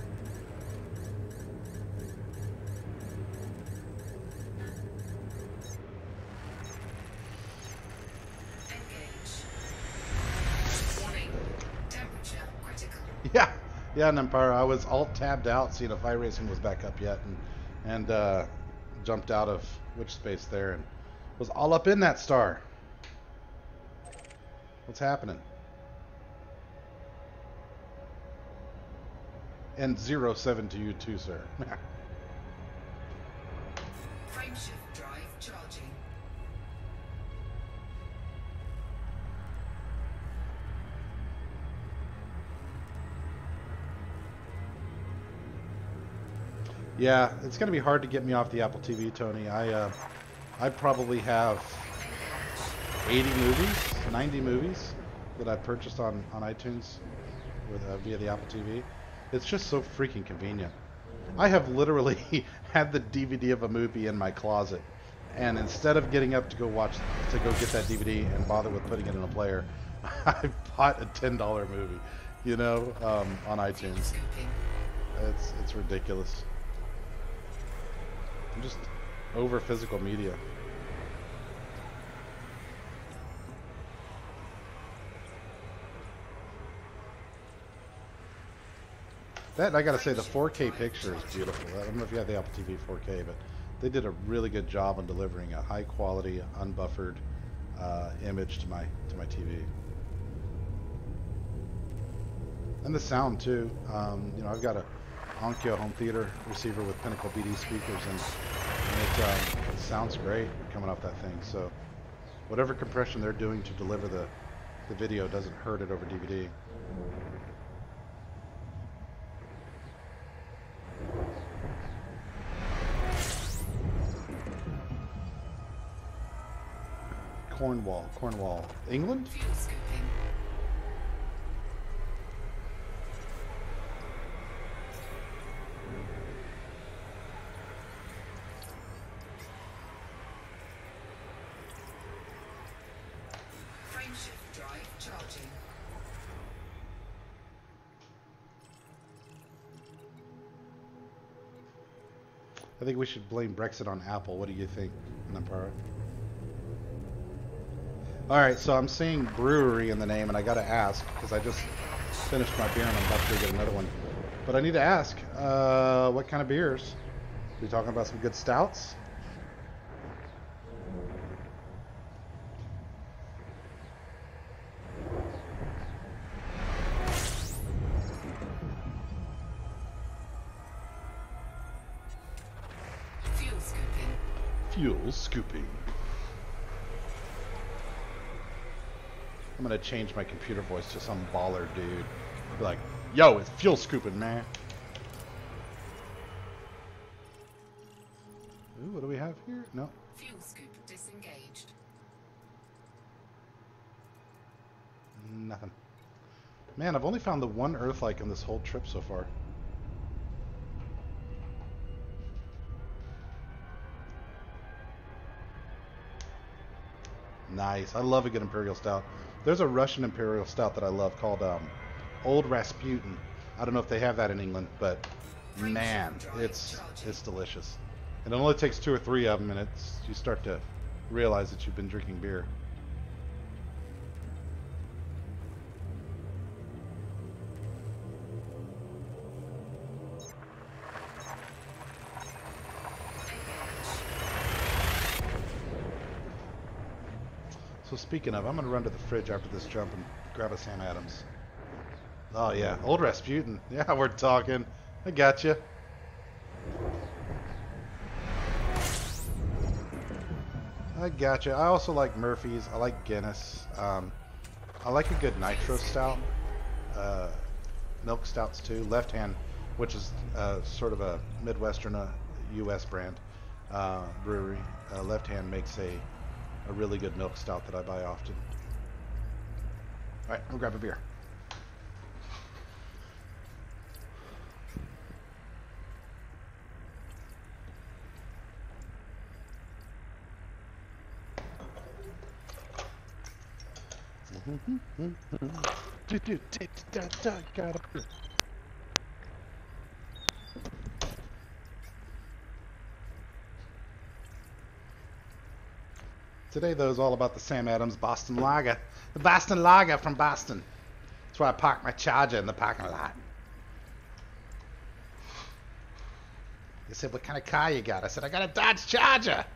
Yeah, and Empire, I was alt tabbed out, seeing if iRacing was back up yet, and jumped out of witch space there, and was all up in that star. What's happening? And 07 to you too, sir. Frameshift drive charging. Yeah, it's going to be hard to get me off the Apple TV, Tony. I probably have 80 movies, 90 movies that I purchased on iTunes with via the Apple TV. It's just so freaking convenient. I have literally had the DVD of a movie in my closet, and instead of getting up to go get that DVD and bother with putting it in a player, I bought a $10 movie, you know, on iTunes. It's ridiculous. I'm just over physical media. That, I gotta say, the 4K picture is beautiful. I don't know if you have the Apple TV 4K, but they did a really good job on delivering a high quality, unbuffered image to my TV. And the sound too. You know, I've got a Onkyo home theater receiver with Pinnacle BD speakers, and it sounds great coming off that thing. So whatever compression they're doing to deliver the video doesn't hurt it over DVD. Cornwall, England? Fuel scooping. Frameshift drive charging. I think we should blame Brexit on Apple. What do you think, Nampara? Alright, so I'm seeing brewery in the name, and I gotta ask, because I just finished my beer and I'm about to go get another one. But I need to ask, what kind of beers? We talking about some good stouts? Fuel scooping. Fuel scooping. I'm gonna change my computer voice to some baller dude. Be like, yo, it's fuel scooping, man. Ooh, what do we have here? No. Fuel scoop disengaged. Nothing. Man, I've only found the one Earth-like in this whole trip so far. Nice. I love a good Imperial Stout. There's a Russian Imperial Stout that I love called Old Rasputin. I don't know if they have that in England, but man, it's delicious. It only takes 2 or 3 of them, and you start to realize that you've been drinking beer. So speaking of, I'm going to run to the fridge after this jump and grab a Sam Adams. Oh yeah, Old Rasputin. Yeah, we're talking. I got you. I got you. I also like Murphy's. I like Guinness. I like a good nitro stout. Milk stouts too. Left Hand, which is sort of a Midwestern U.S. brand brewery. Left Hand makes a really good milk stout that I buy often. All right, I'll grab a beer. Got a beer. Today, though, is all about the Sam Adams Boston Lager. The Boston Lager from Boston. That's where I parked my Charger in the parking lot. They said, what kind of car you got? I said, I got a Dodge Charger.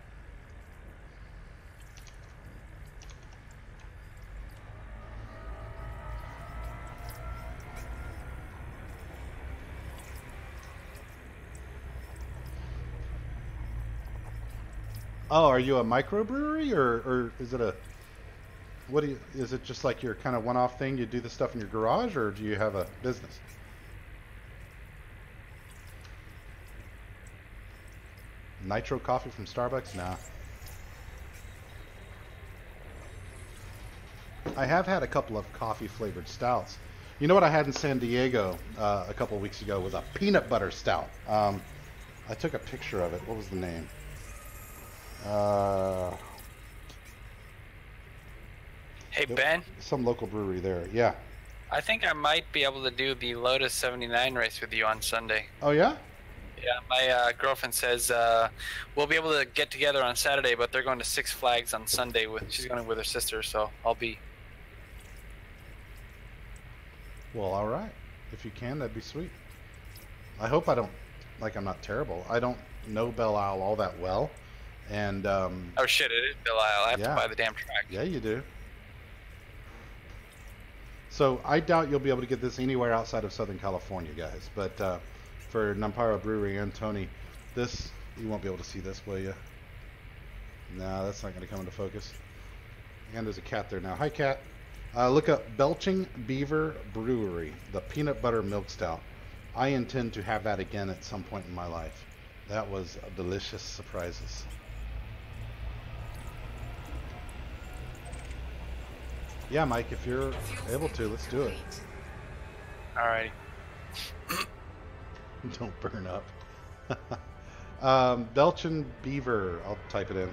Oh, are you a microbrewery, or is it a, what do you, is it just like your kind of one-off thing? You do this stuff in your garage, or do you have a business? Nitro coffee from Starbucks? Nah. I have had a couple of coffee-flavored stouts. You know what I had in San Diego a couple of weeks ago was a peanut butter stout. I took a picture of it. What was the name? Hey Ben, Some local brewery there. Yeah. I think I might be able to do the Lotus 79 race with you on Sunday. Oh yeah? Yeah, my girlfriend says we'll be able to get together on Saturday, but they're going to Six Flags on Sunday. She's going with her sister, so I'll be. Well, all right. If you can, that'd be sweet. I hope I don't, like, I'm not terrible. I don't know Belle Isle all that well. And Oh shit! It is Belle Isle. I have yeah. to buy the damn track. Yeah, you do. So I doubt you'll be able to get this anywhere outside of Southern California, guys. But for Nampara Brewery and Tony, this, you won't be able to see this, will you? No, that's not going to come into focus. And there's a cat there now. Hi, cat. Look up Belching Beaver Brewery, the peanut butter milk stout. I intend to have that again at some point in my life. That was a delicious surprises. Yeah, Mike, if you're able to, let's do it. Alrighty. Don't burn up. Belching Beaver, I'll type it in.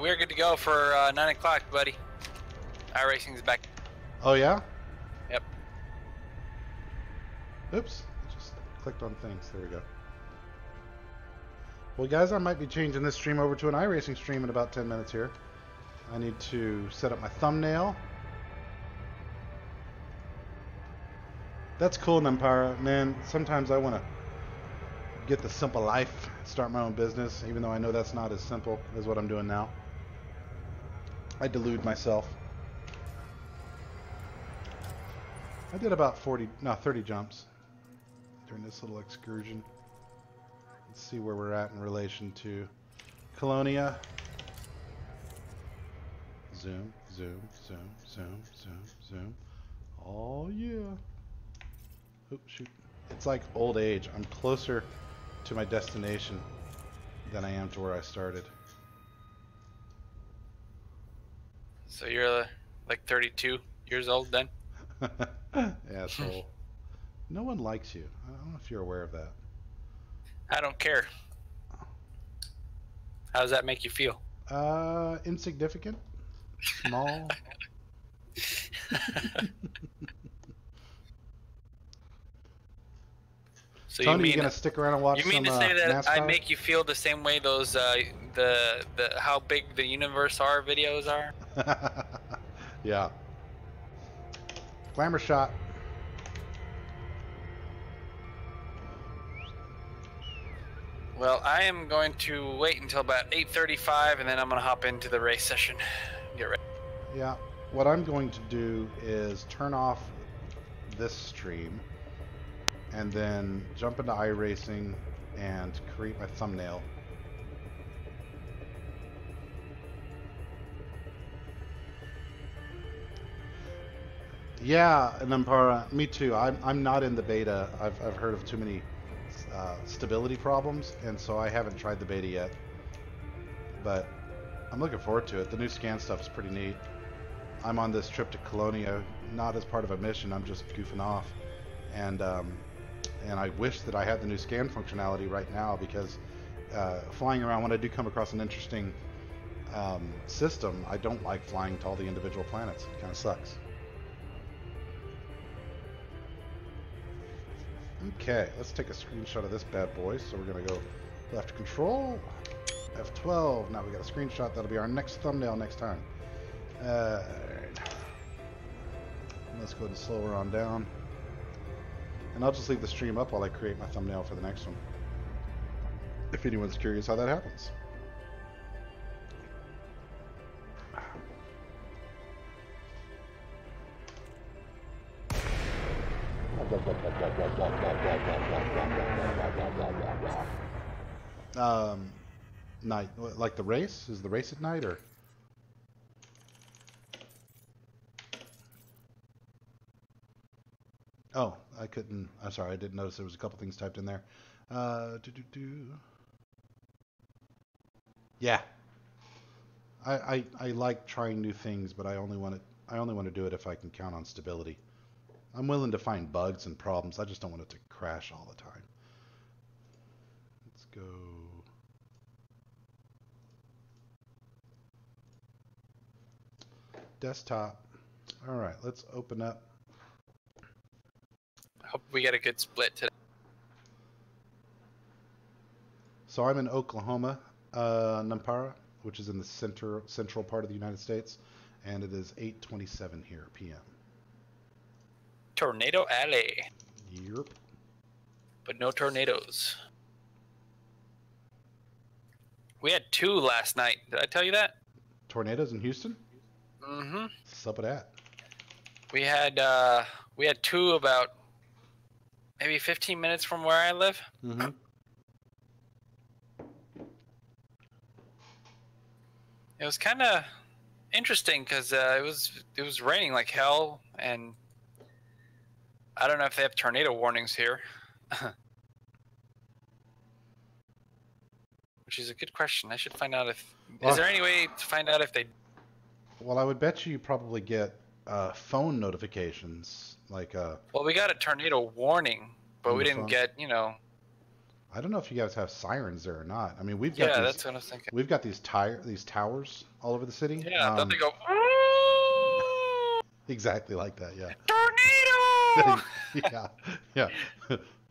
We're good to go for 9 o'clock, buddy. iRacing's back. Oh yeah? Yep. Oops, I just clicked on things. There we go. Well, guys, I might be changing this stream over to an iRacing stream in about 10 minutes here. I need to set up my thumbnail. That's cool, Nampara. Man, sometimes I want to get the simple life, start my own business, even though I know that's not as simple as what I'm doing now. I delude myself. I did about 30 jumps during this little excursion. Let's see where we're at in relation to Colonia. Zoom, zoom, zoom, zoom, zoom, zoom. Oh yeah. Oh shoot. It's like old age. I'm closer to my destination than I am to where I started. So you're like 32 years old then? Asshole. No one likes you. I don't know if you're aware of that. I don't care. How does that make you feel? Insignificant. Small. So Tony, you gonna stick around and watch some You mean to say that NASCAR? I make you feel the same way those the how big the universe are videos are? Yeah. Glamour shot. Well, I am going to wait until about 8:35, and then I'm gonna hop into the race session. Get ready. Yeah. What I'm going to do is turn off this stream and then jump into iRacing and create my thumbnail. Yeah, Nampara, me too. I'm not in the beta. I've heard of too many stability problems, and so I haven't tried the beta yet. But I'm looking forward to it. The new scan stuff is pretty neat. I'm on this trip to Colonia, not as part of a mission. I'm just goofing off, and I wish that I had the new scan functionality right now, because flying around, when I do come across an interesting system, I don't like flying to all the individual planets. It kind of sucks. Okay, let's take a screenshot of this bad boy. So we're going to go left control, F12. Now we got a screenshot. That'll be our next thumbnail next time. Let's go ahead and slow her on down. And I'll just leave the stream up while I create my thumbnail for the next one, if anyone's curious how that happens. Night, like the race? Is the race at night, or? Oh, I couldn't. I'm sorry, I didn't notice there was a couple things typed in there. Yeah. I like trying new things, but I only want to do it if I can count on stability. I'm willing to find bugs and problems. I just don't want it to crash all the time. Let's go. Desktop. All right, let's open up. Hope we get a good split today. So I'm in Oklahoma, Nampara, which is in the central part of the United States, and it is 8:27 here p.m. Tornado Alley. Yep. But no tornadoes. We had 2 last night. Did I tell you that? Tornadoes in Houston? Mm-hmm. Sup with that? We had 2 about maybe 15 minutes from where I live. Mm-hmm. It was kind of interesting because it was raining like hell, and I don't know if they have tornado warnings here. Which is a good question. I should find out if... Is there any way to find out if they... Well, I would bet you probably get phone notifications, like... Well, we got a tornado warning, but On we the didn't phone? get, you know... I don't know if you guys have sirens there or not. I mean, we've got Yeah, these. that's what I was thinking. We've got these towers all over the city. Yeah, don't they go? Exactly like that. Yeah. Tornado! Yeah. Yeah.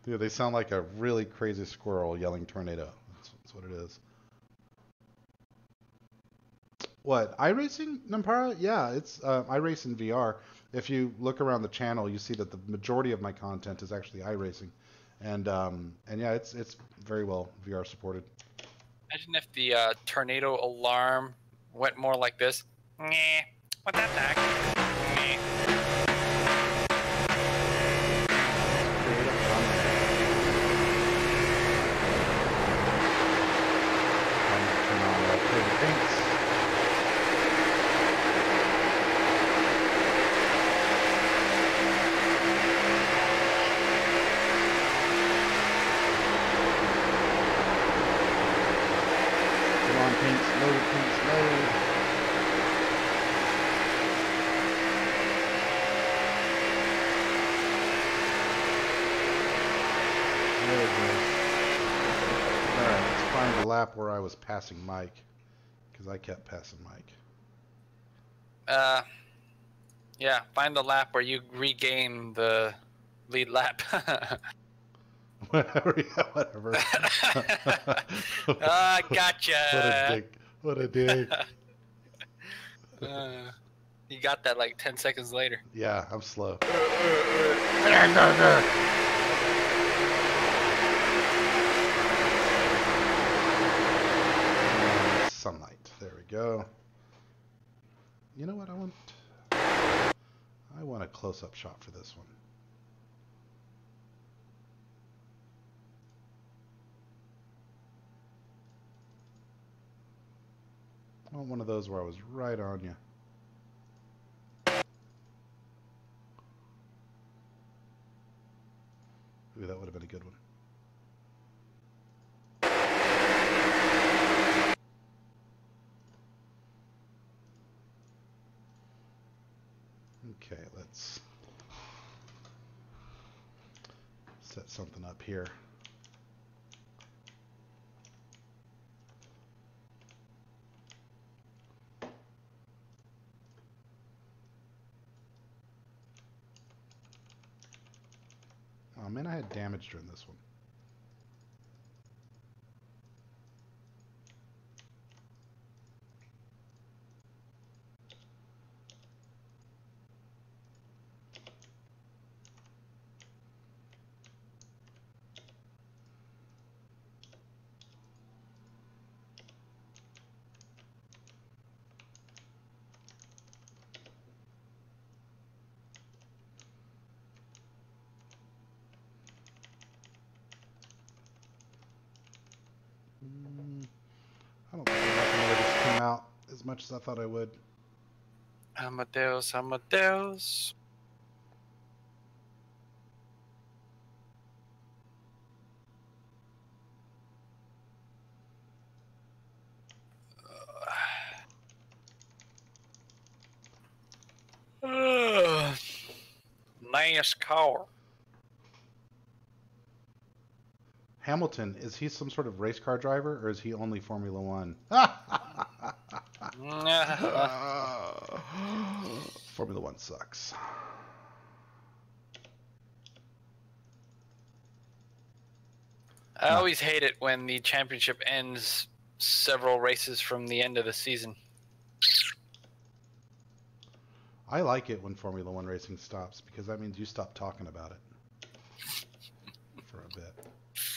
Yeah. They sound like a really crazy squirrel yelling tornado. That's what it is. What, iRacing, Nampara? Yeah, it's iRace in VR. If you look around the channel, you see that the majority of my content is actually iRacing, and yeah, it's very well VR supported. Imagine if the tornado alarm went more like this. Nyeh. What that back? Nyeh. Turn on Creative Paints. Come on, paints, load, paints, load. There it goes. Alright, let's find the lap where I was passing Mike. Because I kept passing Mike. Yeah, find the lap where you regain the lead lap. Whatever, yeah, whatever. Ah, gotcha. What a dick. What a dick. You got that like 10 seconds later. Yeah, I'm slow. Sunlight. There we go. You know what I want? I want a close-up shot for this one. I want one of those where I was right on you. Ooh, that would have been a good one. Okay, let's set something up here. Oh man, I had damage during this one. I don't think this came out as much as I thought I would. Amadeus, Amadeus. Nice car. Hamilton, is he some sort of race car driver, or is he only Formula One? Formula One sucks. I always hate it when the championship ends several races from the end of the season. I like it when Formula One racing stops, because that means you stop talking about it for a bit.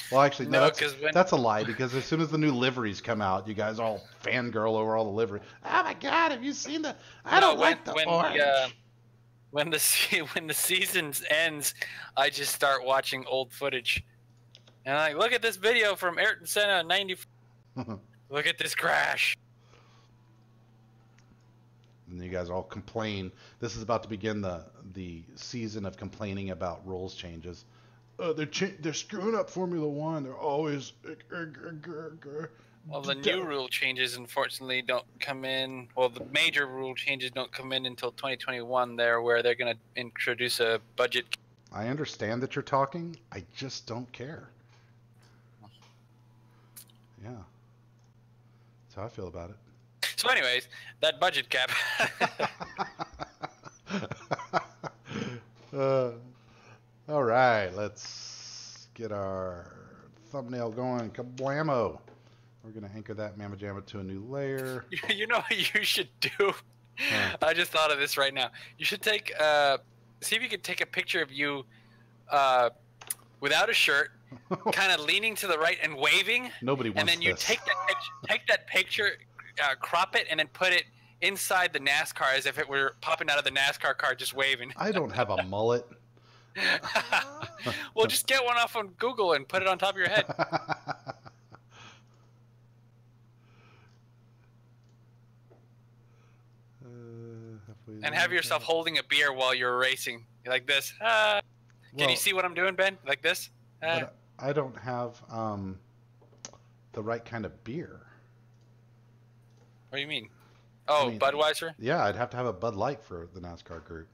Well, actually, no, that's a lie, because as soon as the new liveries come out, you guys all fangirl over all the livery. Oh my God, have you seen the? I don't like the orange. When the season ends, I just start watching old footage, and I'm like, look at this video from Ayrton Senna '90. Look at this crash. And you guys all complain. This is about to begin the season of complaining about rules changes. They're screwing up Formula One. They're always. Well, the new rule changes, unfortunately, don't come in. Well, the major rule changes don't come in until 2021. There, where they're going to introduce a budget. I understand that you're talking. I just don't care. Yeah. That's how I feel about it. So, anyways, that budget cap. All right, let's get our thumbnail going. Kablammo. We're going to anchor that Mamma Jamma to a new layer. You know what you should do? Huh. I just thought of this right now. You should take, see if you could take a picture of you without a shirt, kind of leaning to the right and waving. Nobody wants and then you this. take that picture, crop it, and then put it inside the NASCAR as if it were popping out of the NASCAR car, just waving. I don't have a mullet. Well, just get one off on Google and put it on top of your head. And have yourself holding a beer while you're racing, like this. Can Well, you see what I'm doing, Ben? Like this? but I don't have the right kind of beer. What do you mean? Oh, I mean, Budweiser? Yeah, I'd have to have a Bud Light for the NASCAR group.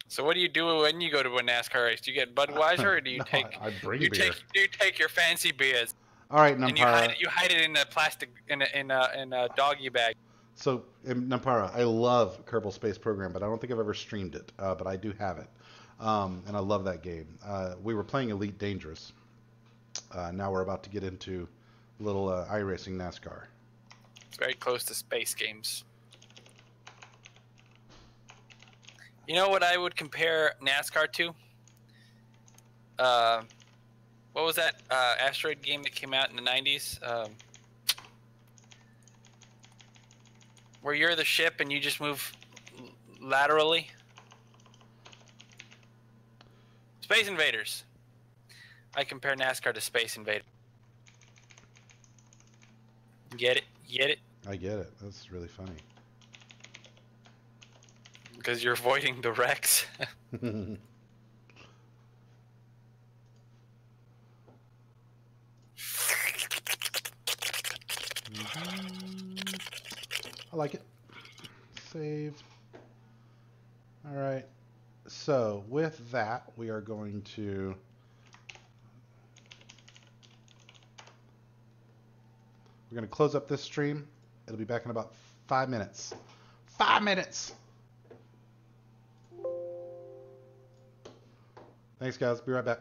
So what do you do when you go to a NASCAR race? Do you get Budweiser, or do you No, take I bring you beer. take your fancy beers All right, and Nampara. you hide it in a plastic in a doggy bag? So, Nampara, I love Kerbal Space Program, but I don't think I've ever streamed it. But I do have it, and I love that game. We were playing Elite Dangerous. Now we're about to get into little iRacing NASCAR. It's very close to space games. You know what I would compare NASCAR to? What was that asteroid game that came out in the 90s? Where you're the ship and you just move laterally? Space Invaders. I compare NASCAR to Space Invaders. Get it? Get it? I get it. That's really funny. Because you're avoiding the wrecks. I like it. Save. All right. So with that, we are going to close up this stream. It'll be back in about 5 minutes. 5 minutes. Thanks, guys. Be right back.